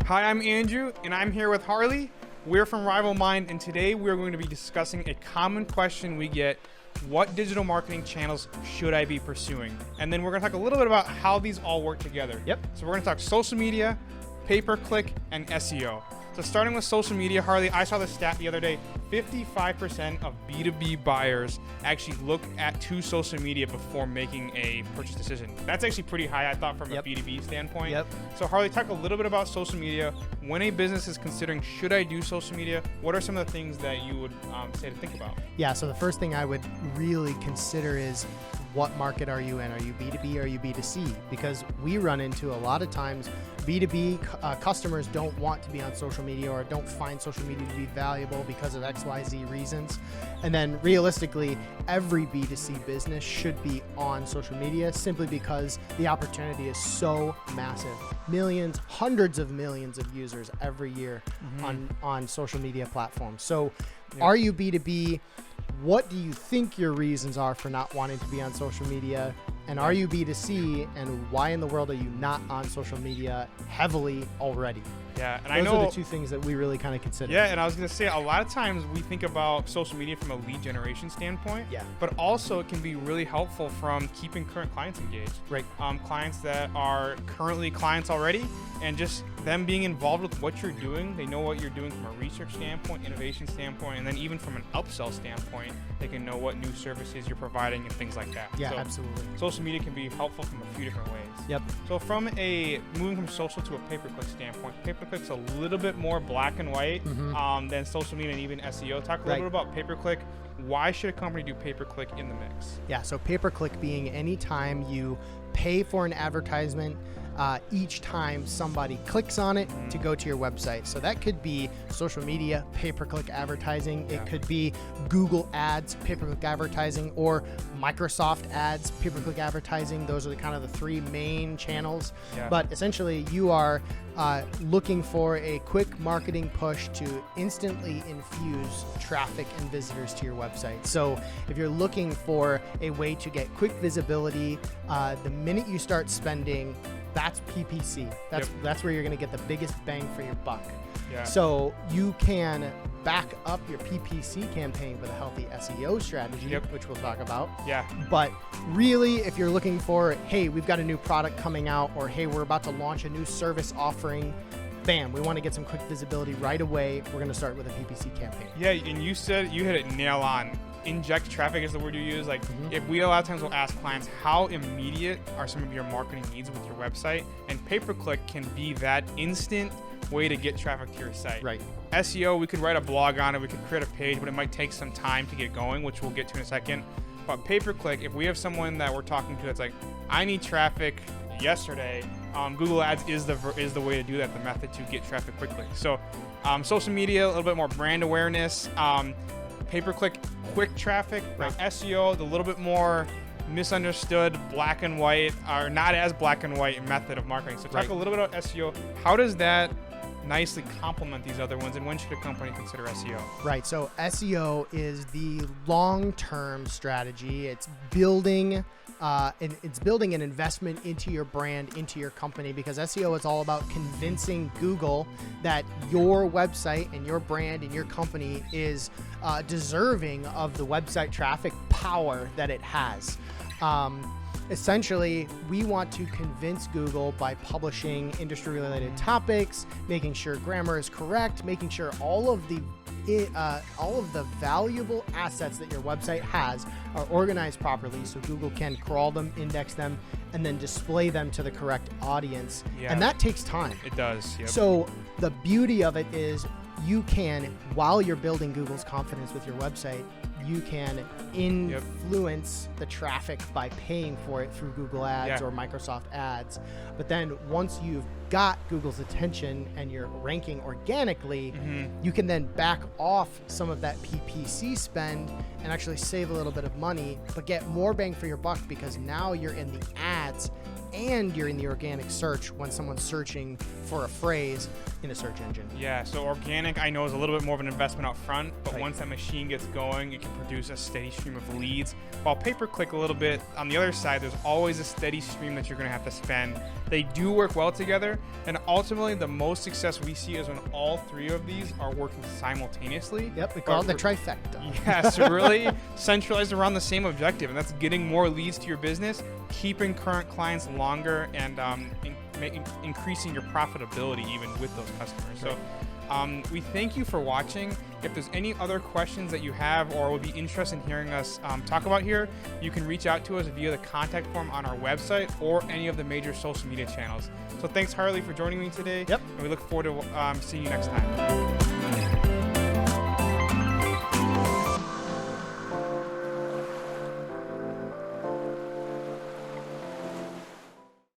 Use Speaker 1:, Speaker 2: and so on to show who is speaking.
Speaker 1: Hi, I'm Andrew, and I'm here with Harley. We're from Rival Mind, and today we're going to be discussing a common question we get: what digital marketing channels should I be pursuing? And then we're going to talk a little bit about how these all work together.
Speaker 2: Yep.
Speaker 1: So we're going to talk social media, pay-per-click, and SEO. So starting with social media, Harley, I saw the stat the other day: 55% of B2B buyers actually look to social media before making a purchase decision. That's actually pretty high, I thought, from a B2B standpoint.
Speaker 2: Yep.
Speaker 1: So Harley, talk a little bit about social media. When a business is considering, should I do social media, what are some of the things that you would say to think about?
Speaker 2: Yeah, so the first thing I would really consider is, what market are you in? Are you B2B or are you B2C? Because we run into a lot of times B2B customers don't want to be on social media or don't find social media to be valuable because of XYZ reasons. And then realistically, every B2C business should be on social media simply because the opportunity is so massive. Millions, hundreds of millions of users every year on social media platforms. So are you B2B? What do you think your reasons are for not wanting to be on social media? And are you B2C? And why in the world are you not on social media heavily already?
Speaker 1: Yeah, and
Speaker 2: Those
Speaker 1: I know
Speaker 2: are the two things that we really kind of consider.
Speaker 1: Yeah, and I was going to say, a lot of times we think about social media from a lead generation standpoint.
Speaker 2: Yeah.
Speaker 1: But also it can be really helpful from keeping current clients engaged.
Speaker 2: Right.
Speaker 1: Clients that are currently clients already, and just them being involved with what you're doing. They know what you're doing from a research standpoint, innovation standpoint, and then even from an upsell standpoint, they can know what new services you're providing and things like that.
Speaker 2: Yeah,
Speaker 1: so
Speaker 2: absolutely.
Speaker 1: Social media can be helpful from a few different ways.
Speaker 2: Yep.
Speaker 1: So moving from social to a pay-per-click standpoint, pay-per-click's a little bit more black and white than social media and even SEO. Talk a little bit about pay-per-click. Why should a company do pay-per-click in the mix?
Speaker 2: Yeah, so pay-per-click being any time you pay for an advertisement each time somebody clicks on it to go to your website. So that could be social media, pay-per-click advertising.
Speaker 1: Yeah.
Speaker 2: It could be Google ads, pay-per-click advertising, or Microsoft ads, pay-per-click advertising. Those are the three main channels.
Speaker 1: Yeah.
Speaker 2: But essentially you are looking for a quick marketing push to instantly infuse traffic and visitors to your website. So if you're looking for a way to get quick visibility, the minute you start spending, that's PPC. That's where you're going to get the biggest bang for your buck.
Speaker 1: Yeah.
Speaker 2: So you can back up your PPC campaign with a healthy SEO strategy, which we'll talk about.
Speaker 1: Yeah.
Speaker 2: But really, if you're looking for, hey, we've got a new product coming out, or hey, we're about to launch a new service offering, bam, we want to get some quick visibility right away, we're going to start with a PPC campaign.
Speaker 1: Yeah, and you hit it nail on. Inject traffic is the word you use. If we a lot of times will ask clients, how immediate are some of your marketing needs with your website? And pay-per-click can be that instant way to get traffic to your site.
Speaker 2: Right.
Speaker 1: SEO, we could write a blog on it, we could create a page, but it might take some time to get going, which we'll get to in a second. But pay-per-click, if we have someone that we're talking to that's like, I need traffic yesterday, Google Ads is the way to do that, the method to get traffic quickly. So social media, a little bit more brand awareness, pay-per-click, quick traffic, SEO, the little bit more misunderstood black and white, or not as black and white method of marketing. So talk a little bit about SEO. How does that nicely complement these other ones, and when should a company consider SEO?
Speaker 2: Right, so SEO is the long-term strategy. It's building an investment into your brand, into your company, because SEO is all about convincing Google that your website and your brand and your company is deserving of the website traffic power that it has. Essentially, we want to convince Google by publishing industry-related topics, making sure grammar is correct, making sure all of the valuable assets that your website has are organized properly so Google can crawl them, index them, and then display them to the correct audience. Yeah. And that takes time.
Speaker 1: It does. Yep.
Speaker 2: So the beauty of it is you can, while you're building Google's confidence with your website, you can influence the traffic by paying for it through Google Ads or Microsoft Ads. But then once you've got Google's attention and you're ranking organically, you can then back off some of that PPC spend and actually save a little bit of money, but get more bang for your buck because now you're in the ads and during the organic search when someone's searching for a phrase in a search engine.
Speaker 1: Yeah, so organic I know is a little bit more of an investment up front, but
Speaker 2: Right.
Speaker 1: once that machine gets going, it can produce a steady stream of leads. While pay-per-click a little bit, on the other side, there's always a steady stream that you're gonna have to spend. They do work well together, and ultimately the most success we see is when all three of these are working simultaneously.
Speaker 2: Yep, we call it the trifecta.
Speaker 1: Yes, really centralized around the same objective, and that's getting more leads to your business, keeping current clients longer, and increasing your profitability even with those customers. So we thank you for watching. If there's any other questions that you have or would be interested in hearing us talk about here, you can reach out to us via the contact form on our website or any of the major social media channels. So thanks, Harley, for joining me today.
Speaker 2: Yep.
Speaker 1: And we look forward to seeing you next time.